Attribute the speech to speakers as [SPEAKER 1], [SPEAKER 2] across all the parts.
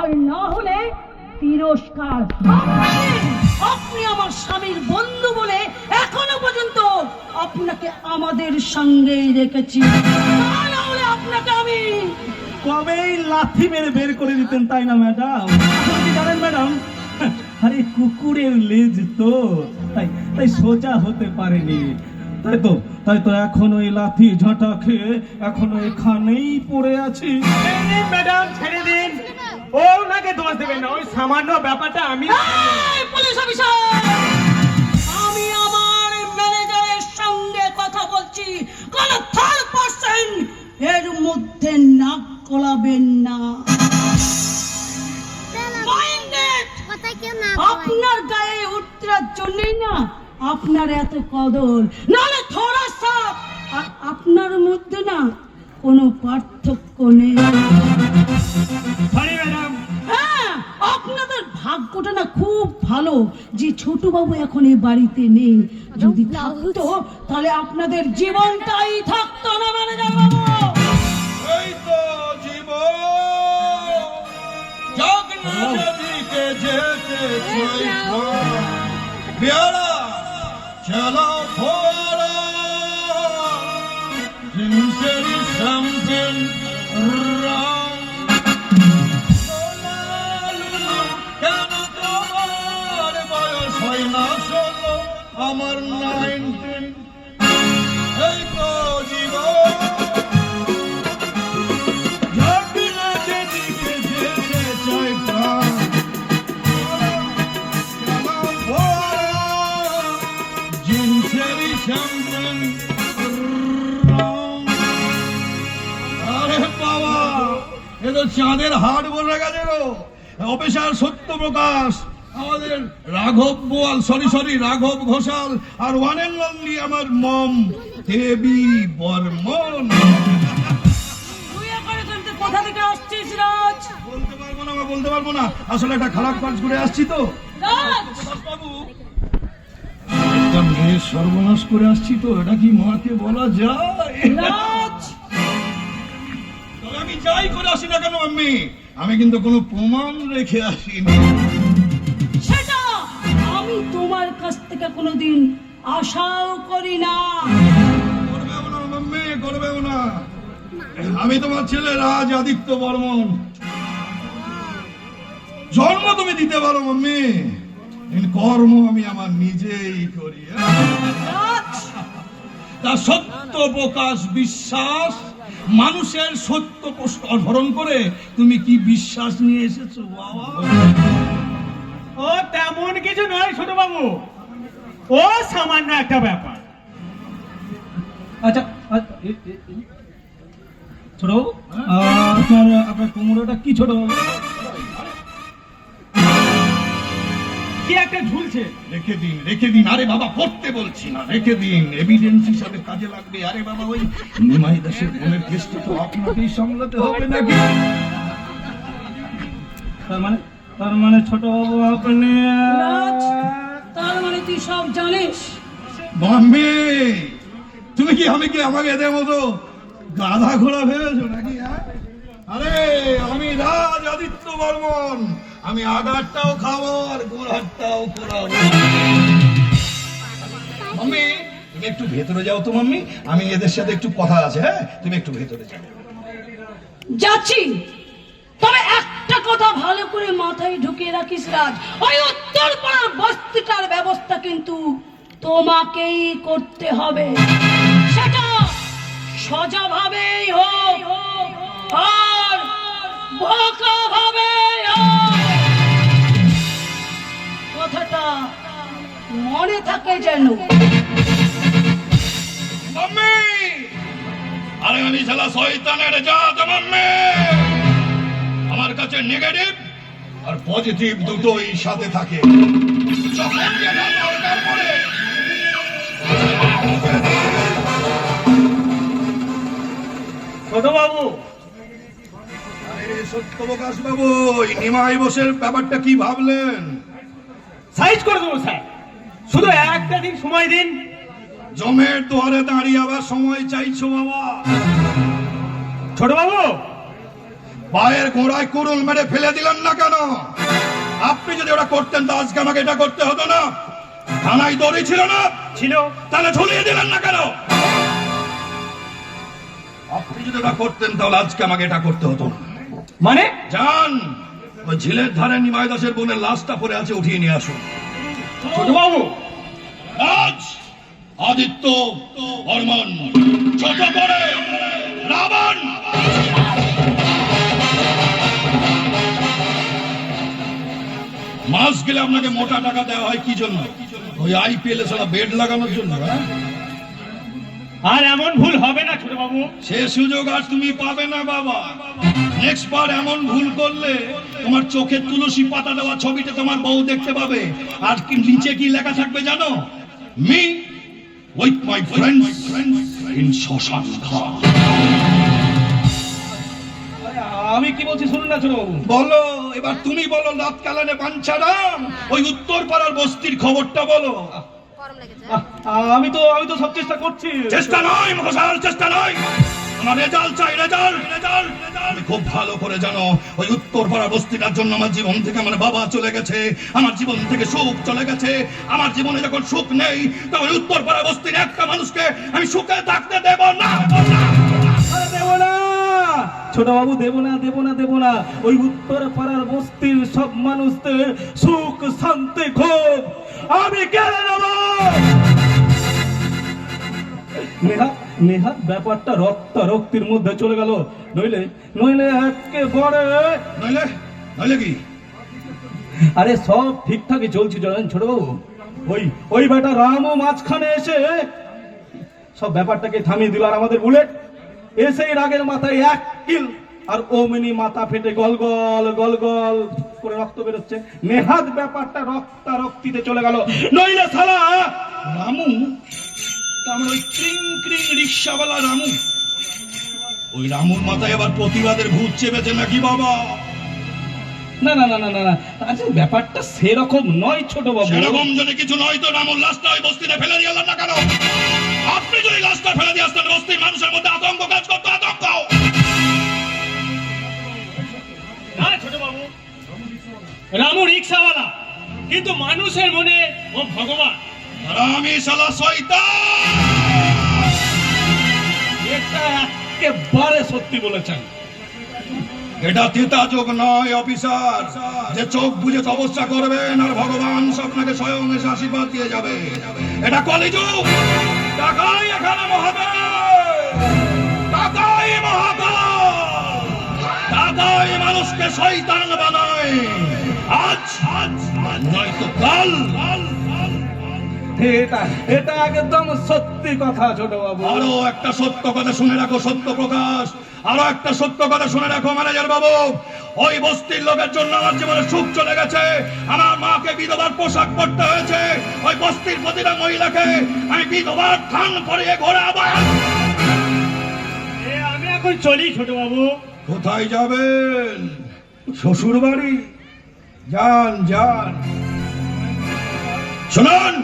[SPEAKER 1] আর না হলে তিরস্কার। আপনি আমার স্বামীর বন্ধু বলে এখনো পর্যন্ত আপনাকে আমাদের সঙ্গেই রেখেছি, না হলে আপনাকে আমি
[SPEAKER 2] কবেই লাথি মেরে বের করে দিতেন, তাই না ম্যাডাম? আপনি কি জানেন ম্যাডাম, আরে কুকুরের লেজ তো তাই তাই সোজা হতে পারেনি, তাই তো এখন ওই লাথি ঝাঁটা খেয়ে এখনো এখানেই পড়ে আছি।
[SPEAKER 3] ম্যাডাম ছেড়ে দিন, ও ওনাকে দোষ দেবেন না, ওই সামান্য ব্যাপারটা আমি।
[SPEAKER 1] পুলিশ অফিসার, আমি আমার ম্যানেজারের সঙ্গে কথা বলছি, কোন থার্ড পারসন এর মধ্যে নাক গলাবেন না। আপনার গায়ে উত্তরার জন্যই না আপনার এত কদর, নাহলে থোড়া সাপ আর আপনার মধ্যে না কোনো পার্থক্য নেই।
[SPEAKER 3] Sorry madam.
[SPEAKER 1] হ্যাঁ, আপনাদের ভাগ্যটা না খুব ভালো যে ছোট বাবু এখন এই বাড়িতে নেই। যদি থাকতো তাহলে আপনাদের জীবনটাই থাকতো না ম্যানেজার বাবু।
[SPEAKER 4] এই তো জীবন জগনা নদীকে যেতে চাই পেয়ারা চলো ফোয়ারা জিনিসের সামথিং রং কেন তোমার বয়স হয় না 16 আমার 19 এই তো জীবন চাঁদের হাট বলে গেছে গো। অফিসার সত্যপ্রকাশ, আমাদের রাঘব বোয়াল, সরি রাঘব ঘোষাল, আর ওয়ান এন্ড অনলি আমার মম দেবী বর্মন।
[SPEAKER 1] কোথা থেকে আসছিস রাজ?
[SPEAKER 4] বলতে পারবো না, আসলে একটা খারাপ কাজ করে আসছি তো। একটা মেয়ে সর্বনাশ করে আসছি তো, এটা কি মাকে বলা যায়? আমি যাই করে আসি না কেন আম্মি, আমি কিন্তু কোনো প্রমাণ রেখে আসিনি।
[SPEAKER 1] সেটা আমি তোমার কাছ থেকে কোনোদিন আশাও করি না।
[SPEAKER 4] করবেও না মাম্মি, করবেও না। আমি তোমার ছেলে রাজ আদিত্য বর্মন। জন্ম তুমি দিতে পারো মাম্মি, কর্ম আমি আমার নিজেই করি। তা সত্য প্রকাশ বিশ্বাস, মানুষের সত্য অধরণ করে তুমি কি বিশ্বাস নিয়ে এসেছো বাবা?
[SPEAKER 3] ও তেমন কিছু নয় ছোট বাবু, ও সামান্য একটা ব্যাপার।
[SPEAKER 2] আচ্ছা ছোট আপনার কুমড়োটা কি ছোট বাবু?
[SPEAKER 3] কি একটা ঝুলছে।
[SPEAKER 4] রেখে দিন। আরে বাবা পড়তে বলছি না, রেখে দিন, এভিডেন্স হিসাবে কাজে লাগবে। আরে বাবা ওই নিমাই দাসের বোনের কেসটা তো আপনাকেই সামলাতে হবে নাকি?
[SPEAKER 2] তার মানে ছোট বাবু আপনি,
[SPEAKER 1] তার মানে তুই সব জানিস?
[SPEAKER 4] মাম্মি তুমি কি আমাকে এদের মতো গাধা ঘোড়া ভেবেছো নাকি? আরে আমি রাজ আদিত্য বর্মন, আমি আগারটাও খাবো আর গোড়ারটাও করাবো। মাম্মি তুমি একটু ভেতরে যাও তো মাম্মি, আমি এদের সাথে একটু কথা আছে। হ্যাঁ তুমি একটু ভেতরে যাও।
[SPEAKER 1] যাচ্ছি, তবে একটা কথা ভালো করে মাথায় ঢুকিয়ে রাখিস রাজ, ওই উত্তর পাড়ার বস্তিটার ব্যবস্থা কিন্তু তোমাকেই করতে হবে। সেটা সোজা ভাবেই হোক আর বাঁকা ভাবেই হোক, কথাটা মনে থাকে যেন।
[SPEAKER 4] মাম্মি আরে আমি শালা শয়তানের জাত মাম্মি, আমার কাছে নেগেটিভ আর পজিটিভ দুটোই সাথে থাকে। যখন যেটা দরকার পড়ে
[SPEAKER 3] ছোট বাবু।
[SPEAKER 4] আরে সত্যপ্রকাশ বাবু, নিমাই বসের ব্যাপারটা কি ভাবলেন?
[SPEAKER 3] সাইজ করে দেবো স্যার, শুধু একটা দিন সময় দিন।
[SPEAKER 4] জমের দুয়ারে দাঁড়িয়ে আবার সময় চাইছো বাবা?
[SPEAKER 3] ছোট বাবু
[SPEAKER 4] পায়ের গোড়ায় কুড়ুল মেরে ফেলে দিলেন না কেন? আপনি যদি ওটা করতেন তো আজকে আমাকে এটা করতে হতো না। থানায় দড়ি ছিল না?
[SPEAKER 3] ছিল।
[SPEAKER 4] তাহলে ঝুলিয়ে দিলেন না কেন? আপনি যদি ওটা করতেন তাহলে আজকে আমাকে এটা করতে হতো না।
[SPEAKER 3] মানে?
[SPEAKER 4] যান, ওই ঝিলের ধারে নিমাই দাসের বোনের লাশটা পড়ে আছে, উঠিয়ে নিয়ে আসুন।
[SPEAKER 3] ছোট বাবু,
[SPEAKER 4] আজ আদিত্য বর্মন, ছোট করে রাবণ। মাস গেলে আপনাকে মোটা টাকা দেওয়া হয় কি জন্য? ওই আইপিএল এ সারা বেড লাগানোর জন্য। হ্যাঁ?
[SPEAKER 3] আর এমন ভুল হবে না ছোট বাবু।
[SPEAKER 4] সে সুযোগ আর তুমি পাবে না বাবা। নেক্সট বার এমন ভুল করলে তোমার চোখে তুলসী পাতা দেওয়া ছবিতে তোমার বউ দেখতে পাবে। আর কি নিচে কি লেখা থাকবে জানো? Me with my friends in শ্মশান ঘাট।
[SPEAKER 2] আমি কি বলছি শুনুন না ছোট বাবু।
[SPEAKER 4] বলো, এবার তুমি বলো রাতকালানে বাঞ্ছারাম ওই উত্তর পাড়ার বস্তির খবরটা বলো।
[SPEAKER 2] আমি তো সব চেষ্টা করছি।
[SPEAKER 4] চেষ্টা নয় মহাশয়, চেষ্টা নয়, আমার রেজাল্ট চাই, রেজাল্ট। আমি খুব ভালো করে জানো ওই উত্তর পাড়া বস্তিটার জন্য আমার জীবন থেকে আমার বাবা চলে গেছে, আমার জীবন থেকে সুখ চলে গেছে। আমার জীবনে যখন সুখ নেই তখন উত্তর পাড়া বস্তির একটা মানুষকে আমি সুখে থাকতে দেব না।
[SPEAKER 2] দেব না ছোট বাবু, দেব না। ওই উত্তর পাড়ার বস্তির সব মানুষদের সুখ শান্তি ক্ষোভ আমি কেড়ে নেব। নেহাত ব্যাপারটা রক্তারক্তির মধ্যে চলে গেল। নইলে একেবারে
[SPEAKER 4] নইলে কি?
[SPEAKER 2] আরে সব ঠিকঠাকই চলছে জানেন ছোট বাবু। ওই বেটা রামও মাঝখানে এসে সব ব্যাপারটাকে থামিয়ে দিল। আর আমাদের বুলেট এসেই রাগের মাথায় এক কিল, আর ওমনি মাথা ফেটে গল করে রক্ত বেরোচ্ছে। নেহাত ব্যাপারটা রক্তারক্তিতে চলে গেল। নইলে শালা
[SPEAKER 4] রামু, আমার ওই ক্রিং রিক্সাওয়ালা রামু, ওই রামুর মাথায় আবার প্রতিবাদের ভূত চেপেছে নাকি বাবা?
[SPEAKER 2] না, আচ্ছা ব্যাপারটা সেরকম নয় ছোট বাবু।
[SPEAKER 4] সেরকম যদি কিছু নয় তো রামুর লাশটা ওই বস্তিতে ফেলে দিয়ে এলাম না কেন? আপনি যদি লাশটা ফেলে দিয়ে আসতেন বস্তির মানুষের মধ্যে আতঙ্ক কাজ করতো, আতঙ্ক।
[SPEAKER 3] না ছোট বাবু, রামু রিক্সাওয়ালা, কিন্তু মানুষের মনে ও ভগবান।
[SPEAKER 4] আর আমি শালা শয়তান।
[SPEAKER 2] এটা একেবারে সত্যি বলেছেন।
[SPEAKER 4] এটা তিতা চোখ নয় অফিসার, যে চোখ বুঝে তপস্যা করবেন আর ভগবান স্বপ্নকে স্বয়ং এসে আশীর্বাদ দিয়ে যাবে। এটা কলিযুগ। টাকাই এখানে মহাদেব, টাকাই মহাকাল, টাকাই মানুষকে শয়তান বানায়। আজ নয়তো কাল।
[SPEAKER 2] এটা একদম সত্যি কথা ছোট বাবু।
[SPEAKER 4] আরো একটা সত্য কথা শুনে রাখো সত্য প্রকাশ, আরো একটা সত্য কথা শুনে রাখো ম্যানেজার বাবু। ওই বস্তির লোকের জন্য আমার জীবনে সুখ চলে গেছে। আমার মাকে বিধবার পোশাক পরতে হয়েছে। ওই বস্তির প্রতিটা মহিলাকে আমি বিধবার থান পরিয়ে ঘোরা আবার।
[SPEAKER 3] আমি এখন চলি ছোট বাবু।
[SPEAKER 4] কোথায় যাবেন? শ্বশুর বাড়ি? যান। শুনুন,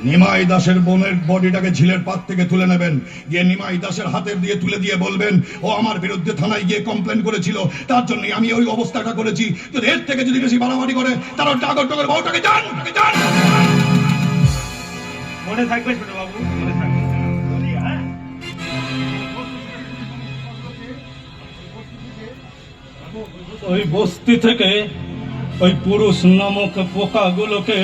[SPEAKER 4] নিমাই দাসের বোনের বডিটাকে ঝিলের পাত থেকে তুলে নেবেন, গিয়ে নিমাই দাসের হাতের দিয়ে তুলে দিয়ে বলবেন ও আমার বিরুদ্ধে থানায় গিয়ে কমপ্লেন করেছিল, তার জন্য আমি ওই অবস্থাটা করেছি। যদি এর থেকে যদি বেশি বাড়াবাড়ি করে তারা টাগর টগর বউটাকে যান।
[SPEAKER 3] মনে থাকবে ছোট বাবু, মনে থাকবে। হ্যাঁ,
[SPEAKER 2] ওই বস্তি থেকে ওই পুরুষ নামক পোকাগুলোকে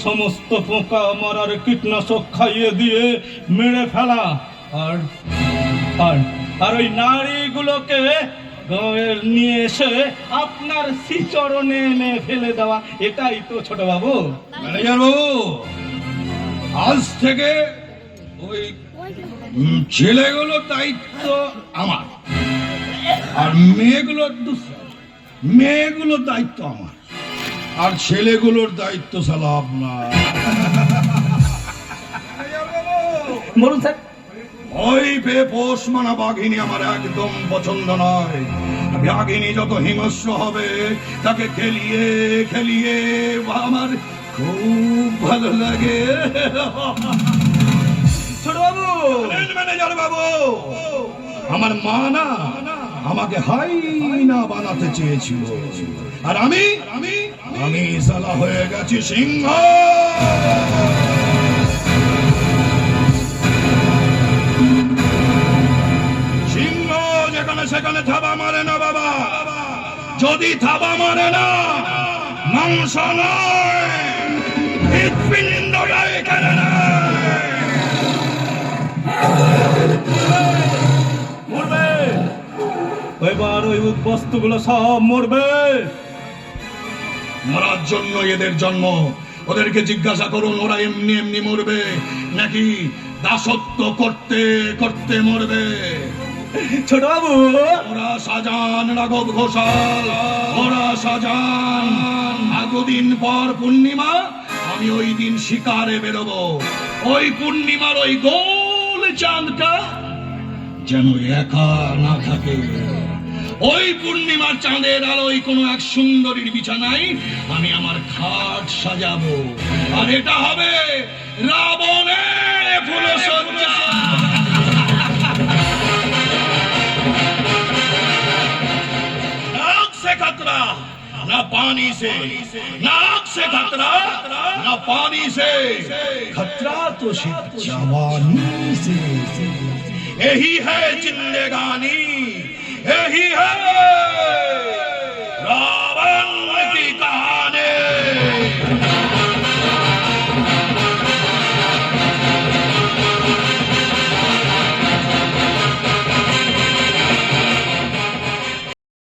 [SPEAKER 2] সমস্ত পোকা মারার কীটনাশক খাইয়ে দিয়ে মেরে ফেলা, আর ওই নারীগুলোকে নিয়ে এসে আপনার শ্রীচরণে এনে ফেলে দেওয়া। এটাই তো ছোট বাবু।
[SPEAKER 4] ম্যানেজার বাবু, আজ থেকে ওই ছেলেগুলোর দায়িত্ব আমার, আর মেয়েগুলোর দায়িত্ব আমার, আর ছেলেগুলোর দায়িত্ব সালা আপনার।
[SPEAKER 2] বলুন স্যার।
[SPEAKER 4] ওই বেপোষ মানা বাঘিনী আমার একদম পছন্দ নয়। বাঘিনী যত হিংস্র হবে তাকে খেলিয়ে আমার খুব ভালো লাগে।
[SPEAKER 2] ছোট বাবু,
[SPEAKER 4] ম্যানেজার বাবু, আমার মা না আমাকে হাইনা বানাতে চেয়েছিল, আর আমি আমি সালা হয়ে গেছি সিংহ। সিংহ যেখানে সেখানে থাবা মারে না বাবা, যদি থাবা মারে না মাংস নয় হৃৎপিণ্ডটাই কেড়ে নেয়।
[SPEAKER 2] মরবে, এবার ওই বস্তুগুলো সব মরবে।
[SPEAKER 4] মরার জন্য এদের জন্ম। ওদেরকে জিজ্ঞাসা করুন ওরা এমনি এমনি মরবে নাকি দাসত্ব করতে করতে মরবে।
[SPEAKER 2] ছোট বাবু,
[SPEAKER 4] ওরা সাজান রাঘব ঘোষাল, ওরা সাজান। দুদিন পর পূর্ণিমা, আমি ওই দিন শিকারে বেরোবো। ওই পূর্ণিমার ওই গোল চাঁদটা যেন একা না থাকে। ওই পূর্ণিমার চাঁদের আলোয় কোনো এক সুন্দরীর বিছানায় আমি আমার খাট সাজাবো, আর এটা হবে রাবণের ফুলসজ্জা। नाक से खतरा न पानी से, नाक से खतरा न पानी से, खतरा तो सिर्फ जवानी से। यही है जिंदगानी, यही है रावण।